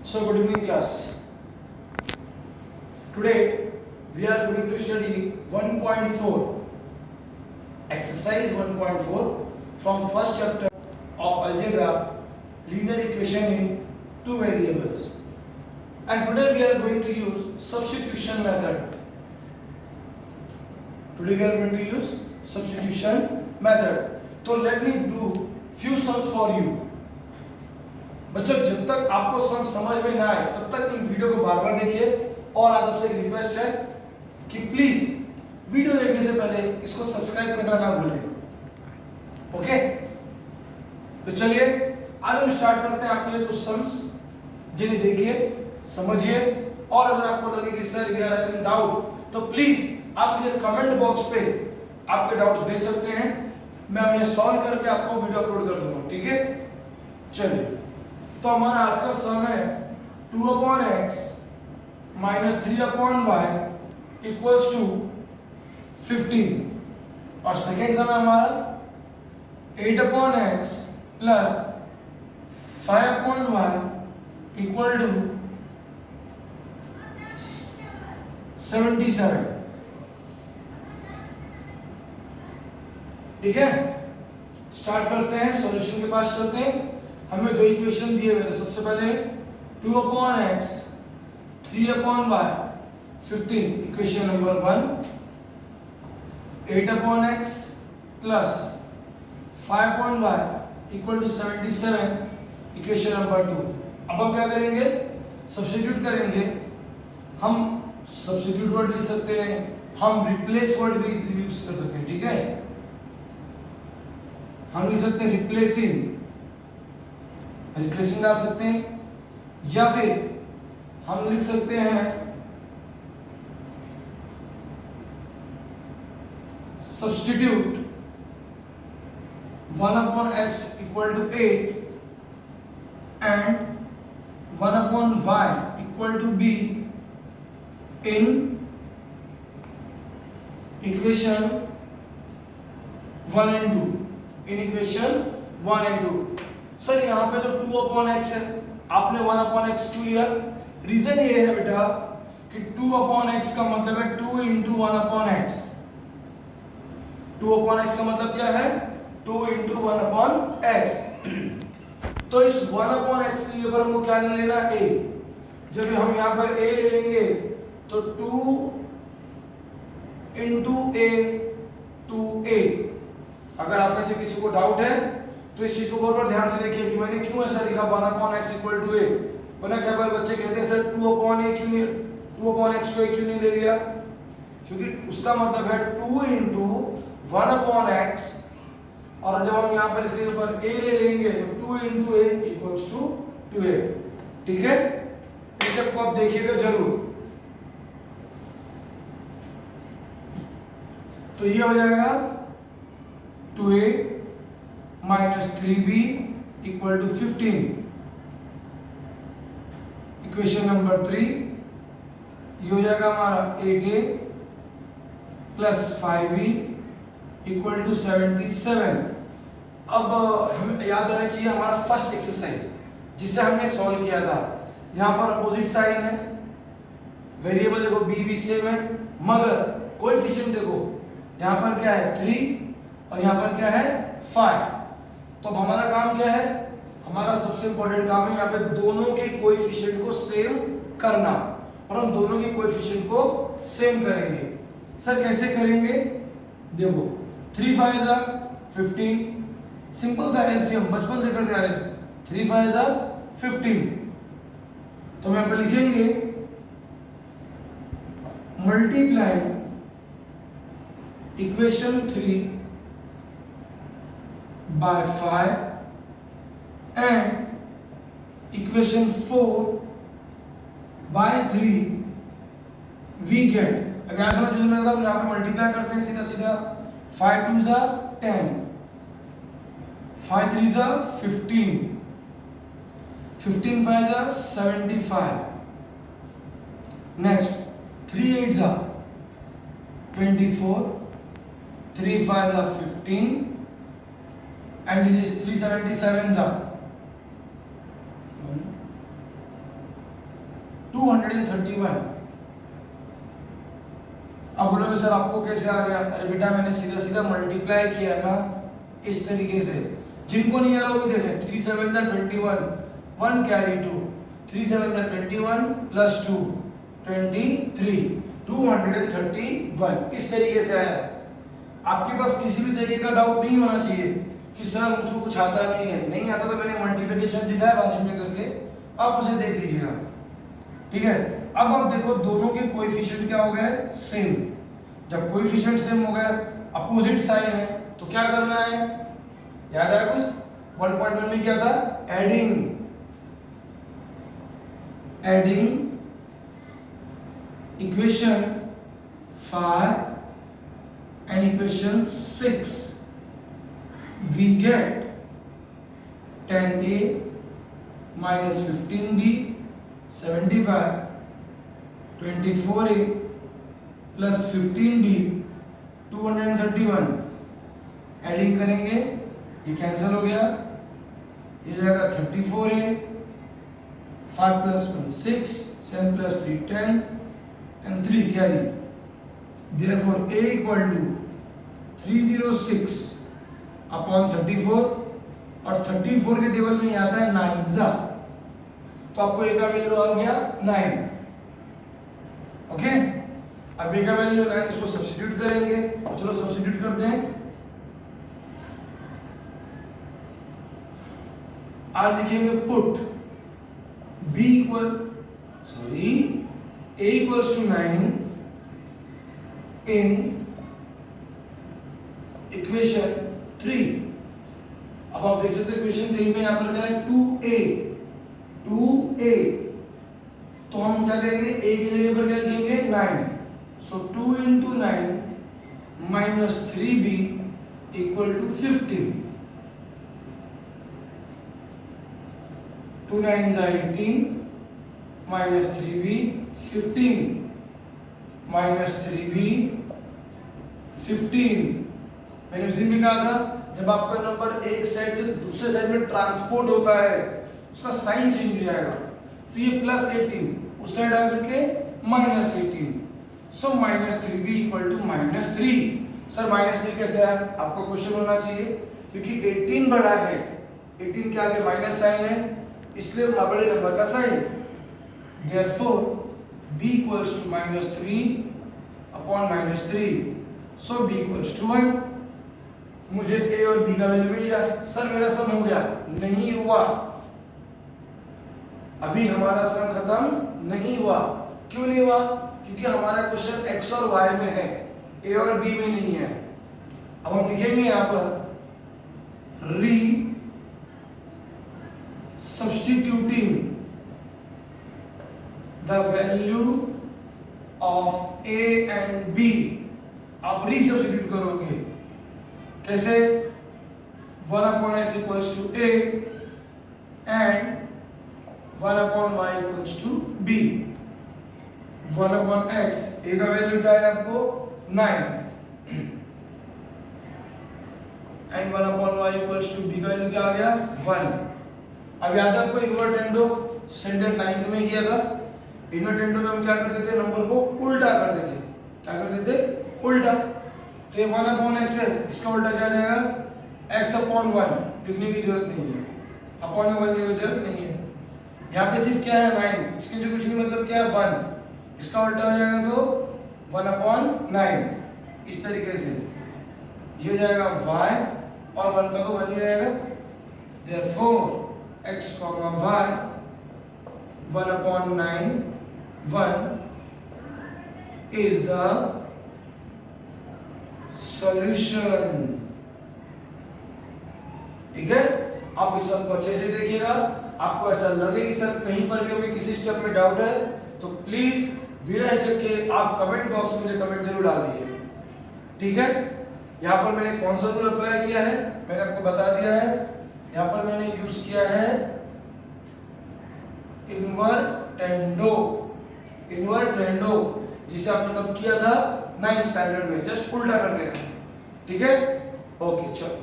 So good evening class. Today we are going to study 1.4 exercise 1.4 from first chapter of algebra, linear equation in two variables. And today we are going to use substitution method. Today we are going to use substitution method. So let me do few sums for you. बच्चों जब तक आपको समझ में ना आए तब तक इन वीडियो को बार बार देखिए और आज आपसे एक रिक्वेस्ट है कि प्लीज वीडियो देखने से पहले इसको सब्सक्राइब करना ना भूलें। ओके, तो चलिए आज हम स्टार्ट करते हैं आपके लिए कुछ सम्स जिन्हें देखिए समझिए और अगर आपको लगे कि sir we are having doubt तो प्लीज आप मुझे कमेंट बॉक्स पे आपके डाउट्स भेज सकते हैं, मैं उन्हें सॉल्व करके आपको वीडियो अपलोड कर दूंगा। ठीक है, चलिए तो हमारा आज का सम है 2/x - 3/y इक्वल्स टू 15 और सेकेंड सम है हमारा 8/x plus 5/y equal to 77। ठीक है, स्टार्ट करते हैं, सॉल्यूशन के पास चलते हैं। हमें दो इक्वेशन दिए हुए थे। सबसे पहले 2/x 3/y 15 equation number 1, 8/x plus 5/y equal to 77 equation number 2। अब हम क्या करेंगे, सब्स्टिट्यूट करेंगे। हम सब्स्टिट्यूट वर्ड लिख सकते हैं, हम रिप्लेस वर्ड भी यूज कर सकते हैं। ठीक है, हम लिख सकते हैं रिप्लेसिंग डाल सकते हैं, या फिर हम लिख सकते हैं substitute 1/x equal to 8 and 1/y equal to b in equation 1 and 2। In equation 1 and 2। Sir यहाँ पे तो 2/x है, आपने 1/x क्यों लिया? रीजन ये है बेटा कि 2/x का मतलब है 2 × 1/x। 2/x का मतलब क्या है? 2 × 1/x। तो इस 1/x के लिए पर हमको क्या ले लेना? a। जब हम यहाँ पर a ले लेंगे तो 2 × a 2a। अगर आप में से किसी को डाउट है तो इस चीज को बहुत ध्यान से देखिए कि मैंने क्यों ऐसा लिखा 1/x इक्वल टू a। वरना क्या बार बच्चे कहते हैं सर 2/a क्यों नहीं, 2/x को a क्यों नहीं ले लिया? क्योंकि उसका मतलब है 2 × 1/x और जब हम यहाँ पर इसके ऊपर a ले लेंगे तो 2 × a इक्वल्स टू 2a। ठीक है, इस स्टेप को आप देखिएगा जरूर। तो ये हो जाएगा 2a - 3b equal to 15 equation number 3। ये हो जाएगा हमारा 8a plus 5b equal to 77। अब हमें याद आना चाहिए हमारा फर्स्ट एक्सरसाइज जिसे हमने सॉल्व किया था। यहाँ पर अपोजिट साइन है, वेरिएबल देखो b भी सेम है, मगर कोएफिशिएंट देखो यहाँ पर क्या है 3 और यहाँ पर क्या है 5। तो अब हमारा काम क्या है? हमारा सबसे इंपॉर्टेंट काम है यहाँ पे दोनों के कोएफिशिएंट को सेम करना, और हम दोनों के कोएफिशिएंट को सेम करेंगे। सर कैसे करेंगे? देखो 3 5 15, सिंपल सा एलसीएम बचपन से करते आ रहे हैं। 3 5 15, तो हम यहाँ पे लिखेंगे multiply equation 3 by 5 and equation 4 by 3 we get। अगर यहाँ थोड़ा चीज़ में यहाँ पे मल्टीप्लाई करते हैं सीधा सीधा। 5 2 10, 5 3 15, 15 5 75, next 3 8 24, 3 5 15 and this is 377 231। अब बोलोगे सर आपको कैसे आ गया? अरे बेटा मैंने सीधा सीधा मल्टीप्लाई किया ना इस तरीके से। जिनको नहीं आ रहा वो भी देखें, 3 7 21, 1 कैरी 2, 3 7 21 प्लस 2 23, 231 इस तरीके से आया। आपके पास किसी भी तरीके का डाउट नहीं होना चाहिए कि सर मुझको कुछ आता नहीं है। नहीं आता तो मैंने मल्टीप्लिकेशन दिखाया बाजू में करके, आप उसे देख लीजिएगा। ठीक है, अब आप देखो दोनों के कोएफिशिएंट क्या हो गए? सेम। जब कोएफिशिएंट सेम हो गए, अपोजिट साइन है, तो क्या करना है? याद आया कुछ? 1.1 में क्या था? Adding equation 5 and equation 6, we get 10a minus 15b 75, 24a plus 15b 231। Adding करेंगे, ये कैंसिल हो गया, ये जाएगा 34a, 5 plus 1 6, 7 plus 3 10 and 3 carry। Therefore a equal to 306 upon 34, और 34 के टेबल में आता है 9 तो आपको a का वैल्यू आ गया 9। ओके, अब a का वैल्यू 9, इसको सब्स्टिट्यूट करेंगे। चलो सब्स्टिट्यूट करते हैं। आज लिखेंगे put b equal a equals to 9 in equation 3। अब आप देख सकते हैं इक्वेशन 3 में यहाँ पर क्या है? 2a। तो हम क्या करेंगे? a की जगह पर क्या लिखेंगे? 9। सो 2 into 9 minus 3b equal to 15। 2 9s are 18 minus 3b 15 minus 3b 15। मैंने उस दिन भी कहा था जब आपका नंबर एक साइड से दूसरे साइड में ट्रांसपोर्ट होता है उसका साइन चेंज हो जाएगा। तो ये प्लस 18 उस साइड आकर के minus 18। So minus 3b equal to minus 3। Sir minus 3 कैसे आया? आपको क्वेश्चन होना चाहिए क्योंकि 18 बड़ा है, 18 के आगे माइनस साइन है, इसलिए बड़े नंबर का sign. Therefore b equals to minus 3 upon minus 3। So b equals to 1। मुझे a और b का वैल्यू मिल गया। सर मेरा सम हो गया? नहीं हुआ, अभी हमारा सम खत्म नहीं हुआ। क्यों नहीं हुआ? क्योंकि हमारा क्वेश्चन x और y में है, a और b में नहीं है। अब हम लिखेंगे यहां पर री substituting the value of a and b। आप री सब्स्टिट्यूट करोगे कैसे? 1 upon x equals to a and 1 upon y equals to b। 1 upon x, a का वैल्यू क्या है आपको? 9 and 1 upon y equals to b का वैल्यू क्या आ गया? 1। अब याद है आपको इन्वर्टेंडो स्टैंडर्ड 9th में किया था। इन्वर्टेंडो में हम क्या करते थे? नंबर को उल्टा करते थे। क्या करते थे? उल्टा। तो ये 1 अपॉन x है, इसका उल्टा क्या जाएगा? x upon 1। लिखने की जरूरत नहीं है, अपॉन में 1 की जरूरत नहीं है। यहाँ पे सिर्फ क्या है? 9। इसके जो कुछ नहीं मतलब क्या है? 1। इसका उल्टा हो जाएगा तो 1 अपॉन 9 इस तरीके से। ये हो जाएगा y और 1 का तो 1 ही रहेगा। Therefore x, y 1 upon 9 1 is the solution। ठीक है, आप इस सब को अच्छे से देखिएगा। आपको ऐसा लगे कि सर कहीं पर भी हमें किसी स्टेप में डाउट है तो प्लीज बिना हिचक के आप कमेंट बॉक्स में मुझे कमेंट जरूर डाल दीजिए। ठीक है, यहाँ पर मैंने कौन सा रूल अप्लाई किया है मैंने आपको बता दिया है। यहाँ पर मैंने यूज किया है इन्वर्टेंडो। इन्वर्टेंडो जिसे आपने कब किया था? 9th स्टैंडर्ड में। जस्ट उल्टा कर देना। ठीक है, ओके चलो।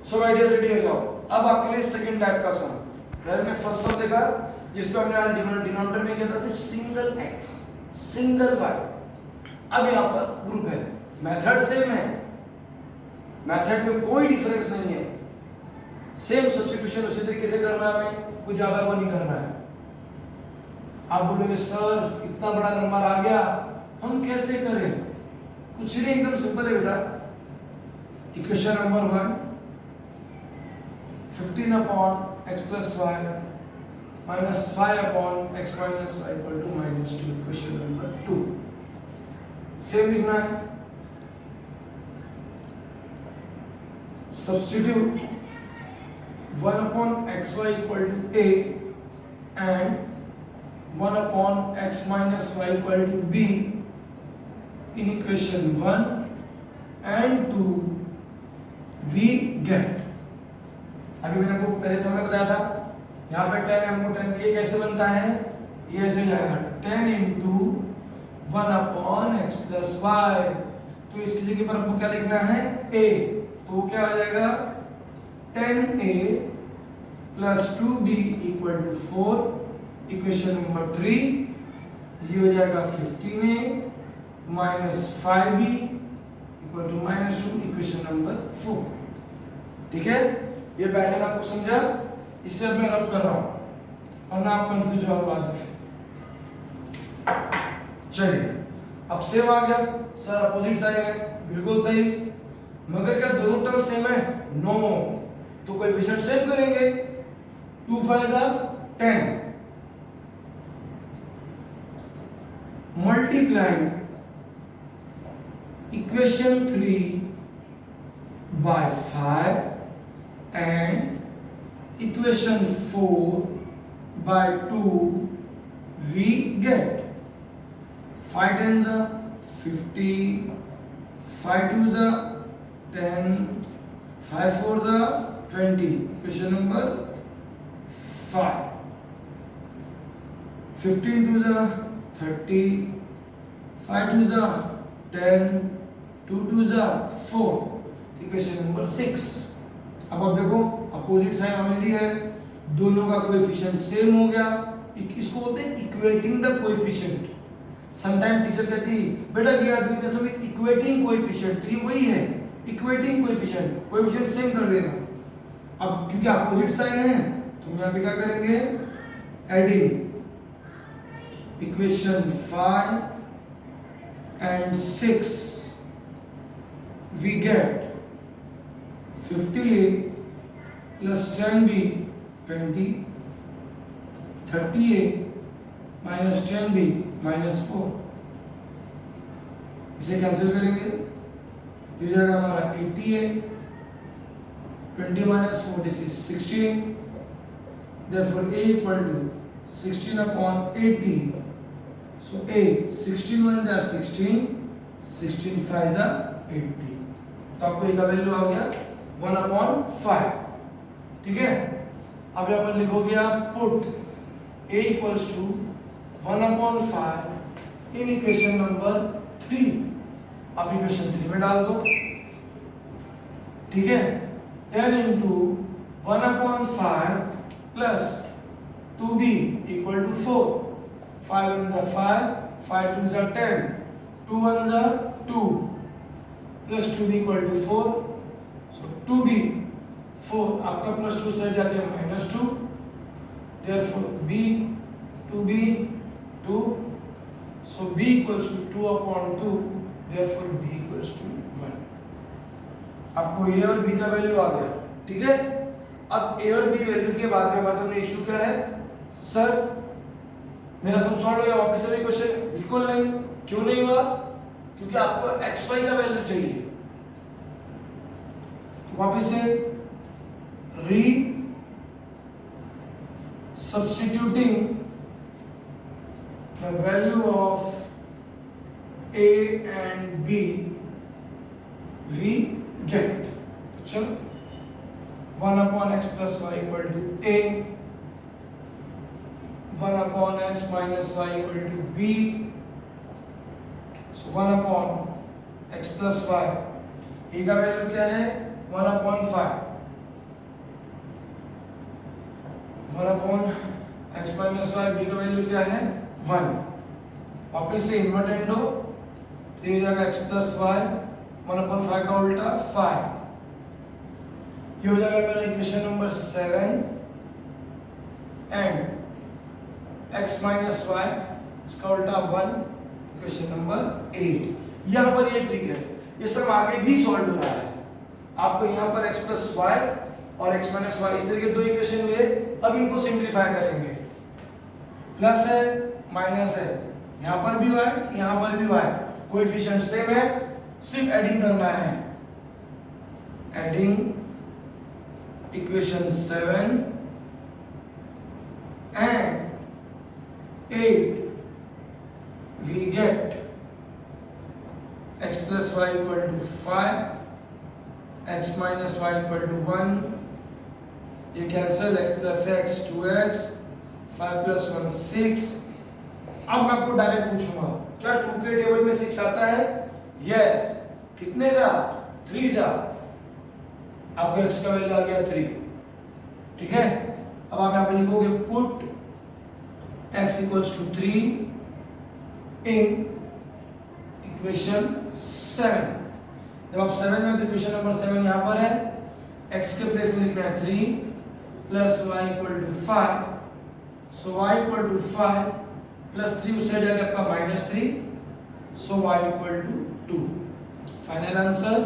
सो माय डियर रेडी हो जाओ। अब आपके लिए सेकंड टाइप का सम। पहले हमने फर्स्ट सम देखा जिसमें हमने डिनोमिनेटर में किया था सिर्फ सिंगल x सिंगल y। अब यहाँ पर ग्रुप है, मेथड सेम है, मेथड में कोई डिफरेंस नहीं है, सेम सब्स्टिट्यूशन उसी तरीके से करना है, हमें कुछ ज्यादा वो नहीं करना है। आप बोलोगे सर इतना बड़ा नंबर आ गया हम कैसे करें? कुछ नहीं, एकदम सिंपल है बेटा। Equation number 1 15 upon x plus y minus 5 upon x minus y equal to -2। Equation number 2 same लिखना है। Substitute 1 upon xy equal to a and 1 upon x minus y equal to b in equation 1 and 2 we get। अभी मैंने आपको पहले समय बताया था, यहाँ पे 10 m 10 ये कैसे बनता है? ये ऐसे जाएगा 10 into 1 upon x plus y। तो इसकी जगह पर आपको क्या लिखना है? a। तो वो क्या हो जाएगा? 10a plus 2b equal to 4। Equation number 3 ये हो जाएगा 15a minus 5b equal to -2। Equation number 4। ठीक है, ये पैटर्न आपको समझा? इससे अब मैं रब कर रहा हूं वरना आप कंफ्यूज हो बाद में। चलिए अब सेम आ गया सर, अपोजिट साइन है, बिल्कुल सही, मगर क्या दोनों टर्म सेम है? नो। तो कोएफिशिएंट सेम करेंगे, 2 5 are 10 multiplying equation 3 by 5 and equation 4 by 2 we get 5 tens are 50, 5 twos are 10, 5 fours are 20। equation number 5। 15 twos are 30, 5 twos are 10, 2 twos are 4। equation number 6। अब आप देखो अपोजिट साइन ऑलरेडी है, दोनों का coefficient same हो गया, इसको बोलते हैं equating the coefficient. Sometime teacher कहती है बेटा we are doing this with equating coefficient, तो ये वही है इक्वेटिंग कोएफिशिएंट, कोएफिशिएंट सेम कर देना। अब क्योंकि अपोजिट साइन है तो हम यहाँ पे क्या करेंगे? Adding equation 5 and 6 we get 50a plus 10b 20, 30a minus 10b minus 4। इसे कैंसिल करेंगे, ये जाएगा हमारा 80a, 20 minus 4 this is 16, therefore a equal to 16 upon 80। so a 16 1 are 16, 16 5 are 80। तो आपको एक का वैल्यू आ गया 1 upon 5। ठीक है, अब यहाँ पर लिखोगे आप put a equals to 1 upon 5 in equation number 3। आप इक्वेशन 3 में डाल दो। ठीक है, 10 into 1 upon 5 plus 2b equal to 4। 5 ones are 5, 5 twos are 10, 2 ones are 2 plus 2b equal to 4। so 2b 4 आपका प्लस 2 साइड जाके -2, therefore b 2b 2, so b equals to 2 upon 2, therefore b equals to 1। आपको a और b का value आ गया। ठीक है, अब a और b वैल्यू के बाद में हमारे सामने इशू क्या है? सर मेरा सम सॉल्व हो गया, वापस से क्वेश्चन? बिल्कुल नहीं। क्यों नहीं हुआ? क्योंकि आपको x y का वैल्यू चाहिए। तो वापस से री substituting the value of a and b we get। चलो 1 upon x plus y equal to a, 1 upon x minus y equal to b, so 1 upon x plus y, a का value क्या है? 1 upon 5, 1 upon x minus y, b का value क्या है 1। वापिस से invertendo, तो ये हो जाएगा एक्स प्लस वाई 1 अपॉन 5 का उल्टा 5। ये हो जाएगा मेरा equation number 7 and x minus y इसका उल्टा 1 इक्वेशन नंबर 8। यहाँ पर ये ट्रिक है, ये सब आगे भी सॉल्व हो रहा है। आपको यहाँ पर x प्लस वाई और x माइनस वाई इस तरीके दो इक्वेशन मिले, अब इनको सिंप्लीफाई करेंगे। प्लस है माइनस है, यहाँ पर भी y यहाँ पर भी y, कोएफिशिएंट सेम है, सिर्फ एडिंग करना है। Adding equation 7 and 8 we get x plus y equal to 5, x minus y equal to 1, ये cancel, x plus x 2x, 5 plus 1 6। अब मैं आपको डायरेक्ट पूछूंगा क्या 2 के टेबल में 6 आता है? यस। कितने जा? 3 जा। आपको x का वैल्यू आ गया 3, ठीक है। अब आप यहाँ पे लिखोगे put x equals to 3 in equation 7। जब आप 7 में, तो इक्वेशन नंबर 7 यहाँ पर है, x के प्लेस में लिखना है 3 plus y equal to 5, so y equal to 5 plus 3 उस साइड जाके आपका -3, so y equal to 2। Final answer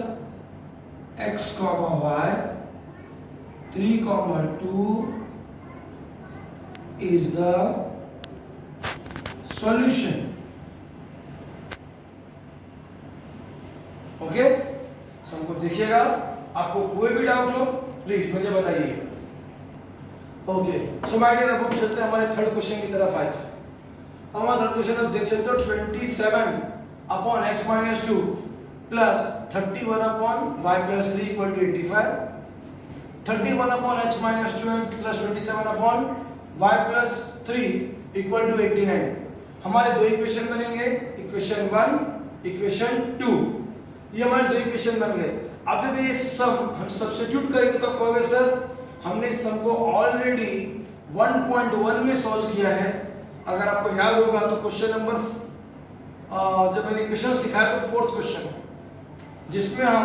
x, y 3, 2 is the solution। Okay, सबको देखिएगा, आपको कोई भी डाउट हो प्लीज मुझे बताइए। ओके, सो माय डियर, अब हम चलते हैं हमारे थर्ड क्वेश्चन की तरफ। आज हमारा थर्ड क्वेश्चन आप देख सकते हो 27 upon x minus 2 plus 31 upon y plus 3 equal to 85, 31 upon x minus 2 plus 27 upon y plus 3 equal to 89। हमारे दो इक्वेशन बनेंगे, इक्वेशन 1 इक्वेशन 2। ये हमारे दो इक्वेशन बन गए। अब जब ये सम हम सब्स्टिट्यूट करेंगे तो कहोगे सर हमने इस सम को ऑलरेडी 1.1 में सॉल्व किया है। अगर आपको याद होगा तो क्वेश्चन नंबर जब मैंने इक्वेशन सिखाया तो 4th क्वेश्चन, जिसमें हम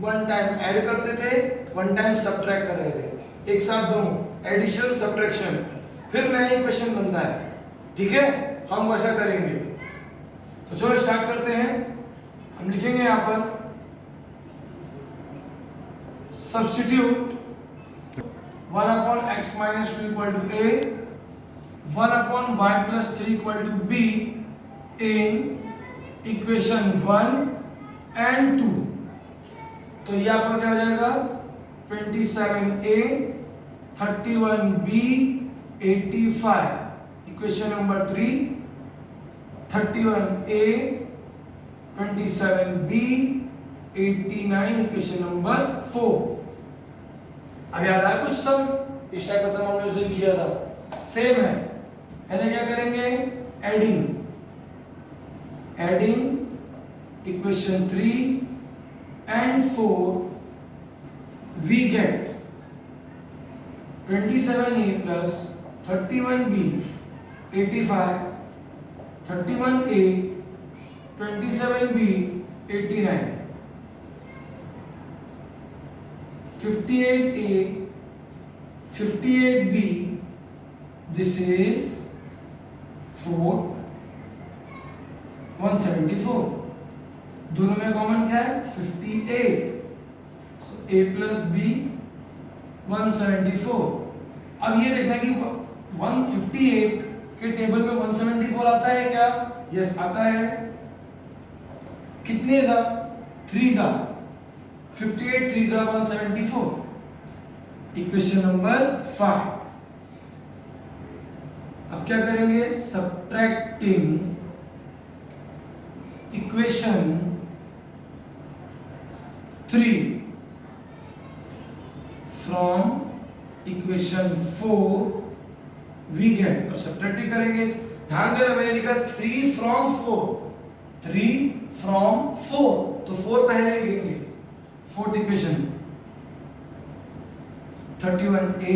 1 टाइम ऐड करते थे, 1 टाइम सब्ट्रैक्ट कर रहे थे, एक साथ दोनों एडिशन सब्ट्रैक्शन, फिर नया इक्वेशन बनता है, ठीक है। हम वैसा करेंगे, तो चलो स्टार्ट करते हैं। हम लिखेंगे यहां पर substitute 1 upon x minus 2 equal to a, 1 upon y plus 3 equal to b in equation 1 and 2। तो ये आपका क्या हो जाएगा 27a 31b 85 equation number 3, 31a 27b 89 equation number 4। अब याद आया कुछ सम? इस टाइप का सम हमने उस दिन किया था, सेम है। पहले क्या करेंगे? Adding equation 3 and 4 we get 27a plus 31b 85, 31a 27b 89, 58a 58b, this is 4 174। दोनों में कॉमन क्या है 58, so a plus b 174। अब ये देखना कि 158 के टेबल में 174 आता है क्या? यस आता है। कितने जा? 3 जा, 58 3 जा 174, इक्वेशन नंबर 5। अब क्या करेंगे? Subtracting equation 3 from equation 4 we get. अब सब्ट्रैक्टिंग करेंगे, ध्यान देना मैंने लिखा 3 फ्रॉम 4, 3 फ्रॉम 4, तो 4 पहले लिखेंगे। 4th equation 31a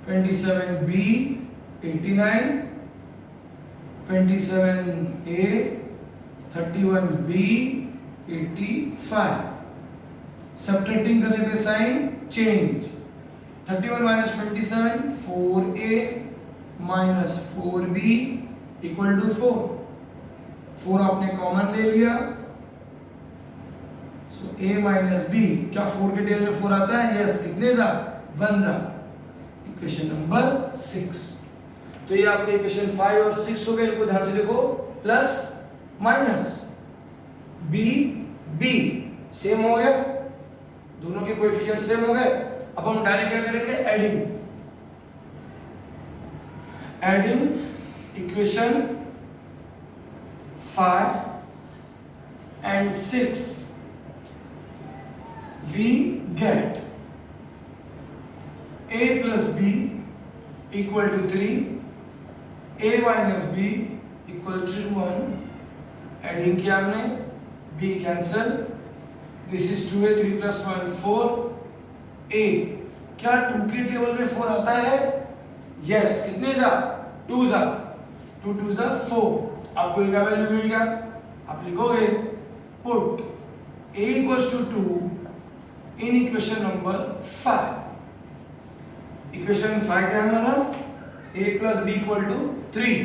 27b 89, 27a 31b 85। Subtracting करने पे sign change. 31 minus 27 4a minus 4b equal to 4। 4 आपने कॉमन ले लिया, सो a माइनस b, क्या 4 के टेल में 4 आता है? यस। कितने जा? 1 जा। Equation number 6। तो ये आपके इक्वेशन 5 और 6 हो गए, इनको ध्यान से देखो। Plus minus b b same हो गया, दोनों के कोएफिशिएंट सेम हो गए। अब हम डायरेक्ट क्या करेंगे? Adding equation 5 and 6 we get a plus b equal to 3, a minus b equal to 1। Adding किया हमने, b cancel, this is 2a 3 plus 1 4 a। क्या 2 के टेबल में 4 आता है? यस। कितने जा? 2 जा, 2 2 जा 4। आपको a का वैल्यू मिल गया। आप लिखोगे put a equals to 2 in equation number 5। Equation 5 क्या है हमारा? a plus b equal to 3,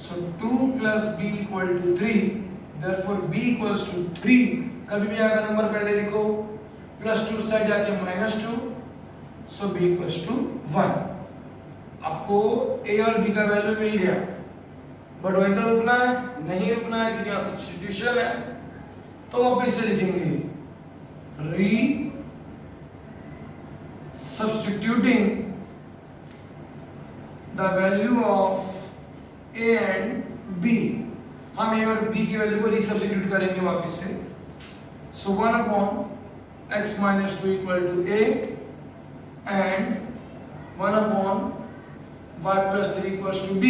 so 2 plus b equal to 3, therefore b equals to 3। कभी भी आएगा नंबर पहले लिखो, प्लस 2 साइड जाके -2, सो b equals to 1। आपको a और b का वैल्यू मिल गया, बट वहीं तो रुकना है? नहीं रुकना है, क्योंकि यहाँ सब्स्टिट्यूशन है। तो वापस से लिखेंगे री substituting the value of a and b। हम a और b की वैल्यू को रीसब्स्टिट्यूट करेंगे वापस से। सो 1 upon x minus 2 equal to a and 1 upon y plus 3 equals to b।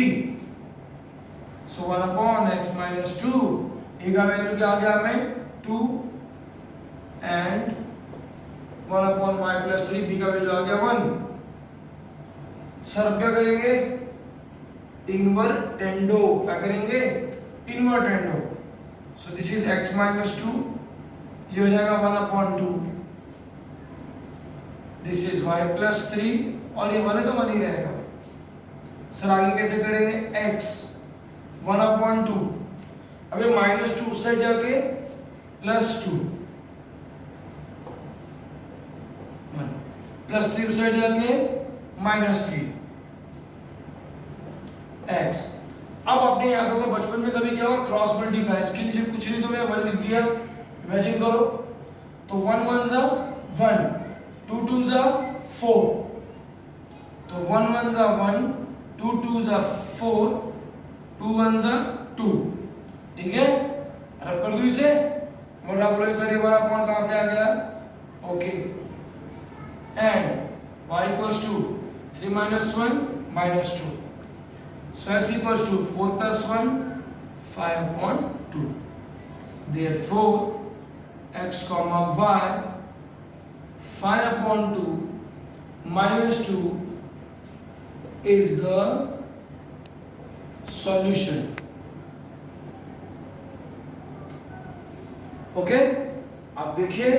So 1 upon x minus 2, a का वैल्यू क्या आ गया हमें? 2 and 1 upon y plus 3, b का वैल्यू आ गया 1। सर अब क्या करेंगे? इनवर्टेंडो। क्या करेंगे? Invertendo. So this is x minus 2, ये हो जाएगा 1 upon 2, this is y plus 3, और ये 1 है तो 1 ही रहेगा। सर आगे कैसे करेंगे? x 1 upon 2, अब ये -2 उस साइड जाके +2, +3 उस साइड जाके -3 x। अब आपने याद होगा बचपन में कभी क्या हुआ? Cross multiply. इसके नीचे कुछ नहीं तो मैं 1 लिख दिया। इमेजिन करो, तो 1 1 जा 1, 2 2 जा 4, तो 1 1 जा 1, 2 2 जा 4, 2 1 जा 2। ठीक है, रब कर दो इसे। और आप बोलोगे सर ये वाला पॉइंट कहां से आ गया? Okay, and y equals to 3 minus 1 minus 2, so x equals to 4 plus 1 5 upon 2। therefore x comma y 5 upon 2 minus 2 is the solution। Okay, आप देखिए,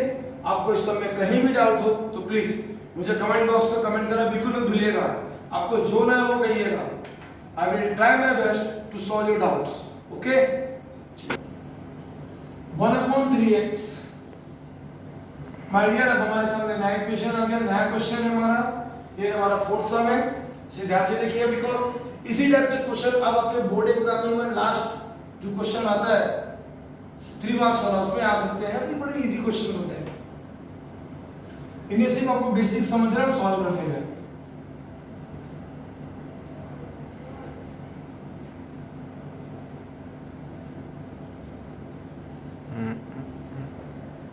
आपको इस समय कहीं भी डाउट हो तो प्लीज मुझे कमेंट बॉक्स में कमेंट करना बिल्कुल मत भूलिएगा। आपको जो ना है वो कहिएगा। I will try my best to solve your doubts. Okay, 1 upon 3x। My dear, अब हमारे सामने नया इक्वेशन आ गया, नया क्वेश्चन है हमारा। ये हमारा फोर्थ सम है, इसे ध्यान से देखिए, बिकॉज इसी टाइप के क्वेश्चन अब आपके बोर्ड एग्जाम में लास्ट जो क्वेश्चन आता है 3 मार्क्स वाला, उसमें आ सकते हैं। ये बड़े इजी क्वेश्चन होते हैं, इन्हें सिर्फ आपको बेसिक समझना और सॉल्व करने हैं।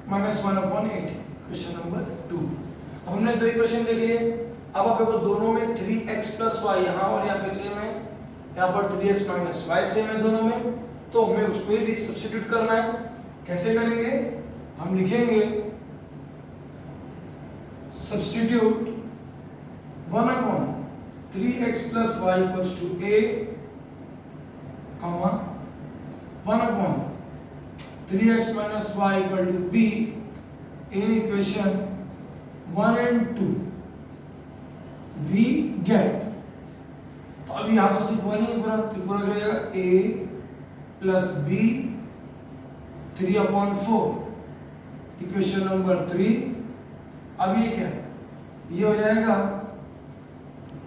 -1 upon 8, क्वेश्चन नंबर 2। अब हमने दो इक्वेशन देख लिए। अब आप देखो दोनों में 3x plus y यहाँ और यहाँ पे सेम है, यहाँ पर 3x minus y सेम है दोनों में, तो हमें उसको ही सब्स्टिट्यूट करना है। कैसे करेंगे? हम लिखेंगे substitute 1 upon 3x plus y equals to a, comma 1 upon 3x minus y equal to b in equation 1 and 2 we get, तो अभी यहाँ तो सिर्फ 1 ही पूरा, तो पूरा क्या जाएगा a plus b 3 upon 4 equation number 3। अब ये क्या है, ये हो जाएगा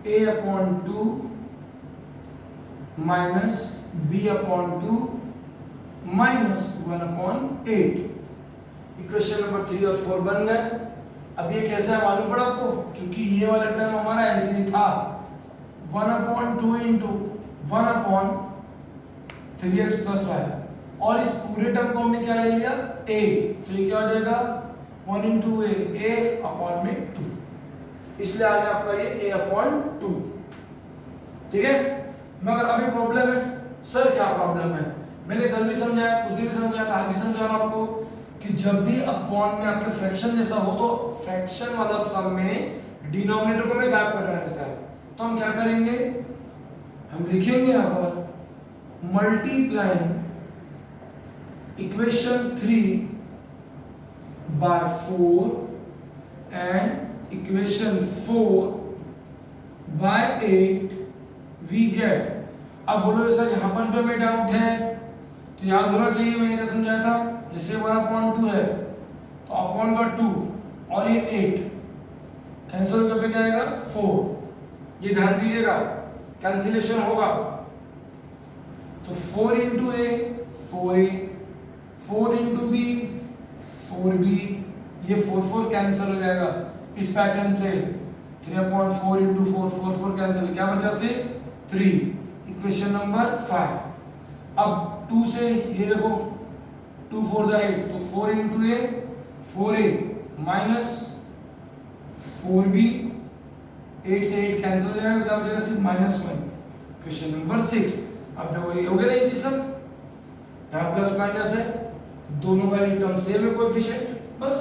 a upon 2 minus b upon 2 minus 1 upon 8। Equation number 3 और 4 बन गए। अब ये कैसे है मालूम पड़ा आपको, क्योंकि ये वाला टर्म हमारा ऐसे ही था 1 upon 2 into 1 upon 3x plus y, और इस पूरे टर्म को हमने क्या ले लिया a, तो ये क्या हो जाएगा 1 इंटू a अपॉन में 2, इसलिए आ गया आपका ये a अपॉन 2। ठीक है, मगर अभी प्रॉब्लम है, सर क्या प्रॉब्लम है, मैंने कल भी समझाया, उस दिन भी समझाया था, आज भी समझा रहा हूं आपको कि जब भी अपॉन में आपके फ्रैक्शन जैसा हो तो फ्रैक्शन वाला सम में डिनोमिनेटर को में गायब करना रहता है। तो हम क्या करेंगे, हम लिखेंगे यहाँ पर multiplying equation 3 by 4 and equation 4 by 8 we get. अब बोलो सर यहाँ पर भी हमें डाउट है, तो याद होना चाहिए मैंने क्या समझाया था, जैसे 1 अपॉन 2 है तो अपॉन का 2 और ये 8 कैंसिल करके क्या आएगा 4, ये ध्यान दीजिएगा कैंसिलेशन होगा। तो 4 इंटू ए 4a, 4 इंटू बी 4b, ये 4 कैंसिल हो जाएगा इस पैटर्न से। 3 अपॉन 4 इंटू 4 4 कैंसिल, क्या बचा सिर्फ 3, इक्वेशन नंबर 5। अब 2 से ये देखो 2 4 जा 8, तो 4 इंटू ए 4a माइनस 4b, 8 से 8 कैंसिल हो जाएगा, क्या बचेगा सिर्फ -1, क्वेश्चन नंबर 6। अब देखो ये हो गया नहीं जी सब, यहाँ प्लस माइनस है, दोनों का टर्म सेम है कोएफिशिएंट, बस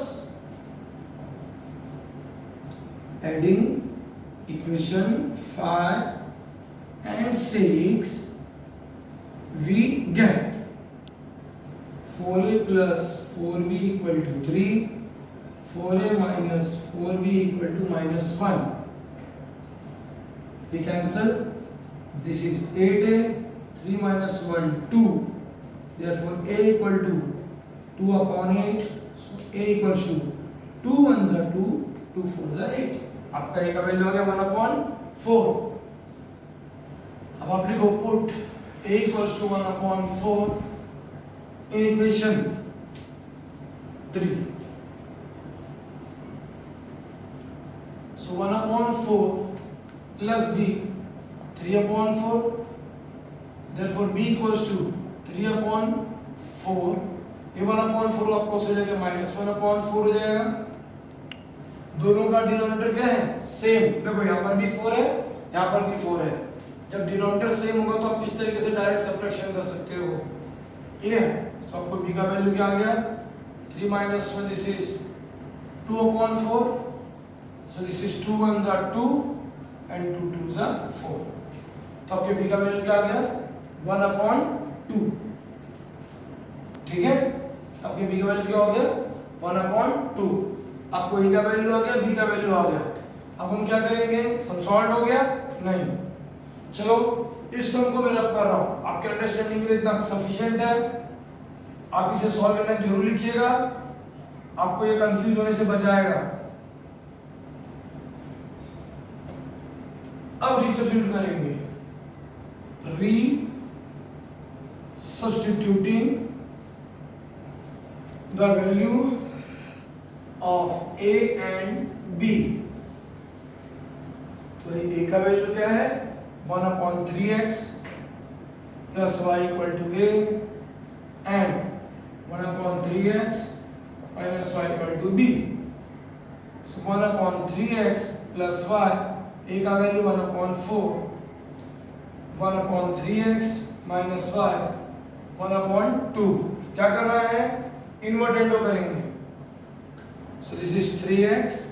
adding equation 5 and 6 we get 4a plus 4b equal to 3, 4a minus 4b equal to -1, we cancel, this is 8a, 3 minus 1 2, therefore a equal to 2 upon 8, so a equals to 2 1s are 2, 2 4s are 8, आपका a का value आ गया 1 upon 4। अब आप लिखो put a equals to 1 upon 4 in equation 3, so 1 upon 4 plus b 3 upon 4, therefore b equals to 3 upon 4, ये 1 upon 4 आपको हो जाएगा -1 upon 4 हो जाएगा, दोनों का डिनोमिनेटर क्या है सेम, देखो यहाँ पर भी 4 है यहाँ पर भी 4 है, जब डिनोमिनेटर सेम होगा तो आप इस तरीके से डायरेक्ट सब्ट्रैक्शन कर सकते हो। ठीक है, तो आपको b का वैल्यू क्या आ गया 3 minus 1, this is 2 upon 4, so this is 2 1s are 2 and 2 2s are 4, तो आपके b का वैल्यू क्या आ गया 1 upon 2। ठीक है, आपके b का वैल्यू क्या हो गया 1 upon 2, आपको a का वैल्यू आ गया, b का वैल्यू आ गया। अब हम क्या करेंगे, सब सॉल्व हो गया नहीं, चलो इस टर्म को मैं रब कर रहा हूं, आपके अंडरस्टैंडिंग के लिए इतना सफिशिएंट है, आप इसे सॉल्व करना जरूर लिखिएगा, आपको ये कंफ्यूज होने से बचाएगा। अब रीसब्स्टिट्यूट करेंगे, री substituting the value of a and b, तो a का वैल्यू क्या है 1 upon 3x plus y equal to a and 1 upon 3x minus y equal to b, so 1 upon 3x plus y, a का value 1 upon 4, 1 upon 3x minus y 1 upon 2, क्या कर रहा है invert endo करेंगे, so this is 3x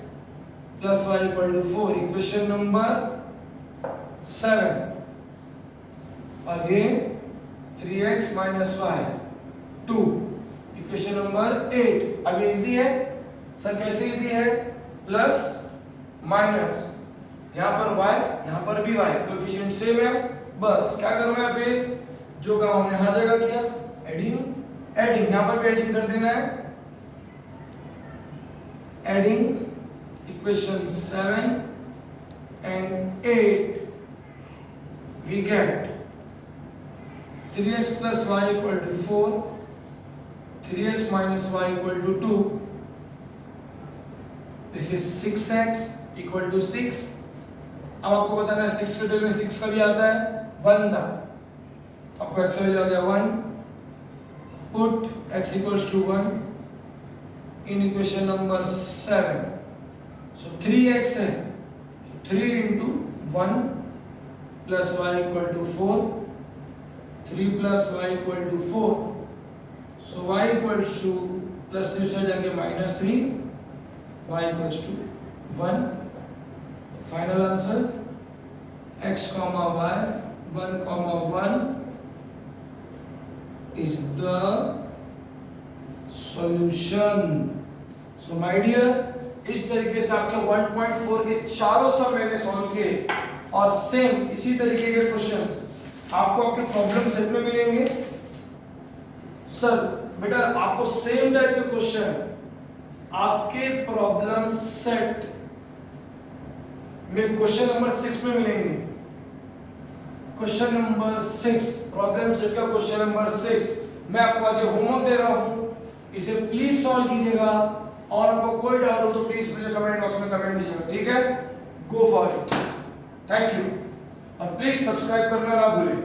plus y equal to 4. Equation number 7. Again 3x minus y 2. Equation number 8. अभी easy है sir, कैसे easy है? प्लस माइनस, यहाँ पर y यहाँ पर भी y, कोएफिशिएंट सेम है। बस क्या करना है फिर, जो काम हमने हर जगह किया, एडिंग यहाँ पर भी एडिंग कर देना है। Adding equation 7 and 8 we get 3x plus y equal to 4, 3x minus y equal to 2, this is 6x equal to 6। अब आपको बताना है 6 के टेबल में 6 का भी आता है 1 जा, आपको x वैल्यू आ गया 1, put x equals to 1 in equation number 7। so 3x है, 3 into 1 plus y equal to 4, 3 plus y equal to 4, so y equals to plus 3 से जाके minus 3, y equals to 1। Final answer x comma y 1 comma 1 is the solution। so my dear, इस तरीके से आपके 1.4 के चारों सम मैंने सॉल्व किए और सेम इसी तरीके के क्वेश्चन आपको आपके प्रॉब्लम सेट में मिलेंगे। सर बेटा आपको सेम टाइप के क्वेश्चन आपके प्रॉब्लम सेट में क्वेश्चन नंबर 6 में मिलेंगे। क्वेश्चन नंबर 6 प्रॉब्लम सेट का क्वेश्चन नंबर 6 मैं आपको आज होमवर्क दे रहा हूं, इसे प्लीज सॉल्व कीजिएगा और आपको कोई डाउट हो तो प्लीज मुझे कमेंट बॉक्स में कमेंट कीजिएगा, ठीक है? Go for it. Thank you और प्लीज सब्सक्राइब करना ना भूलें।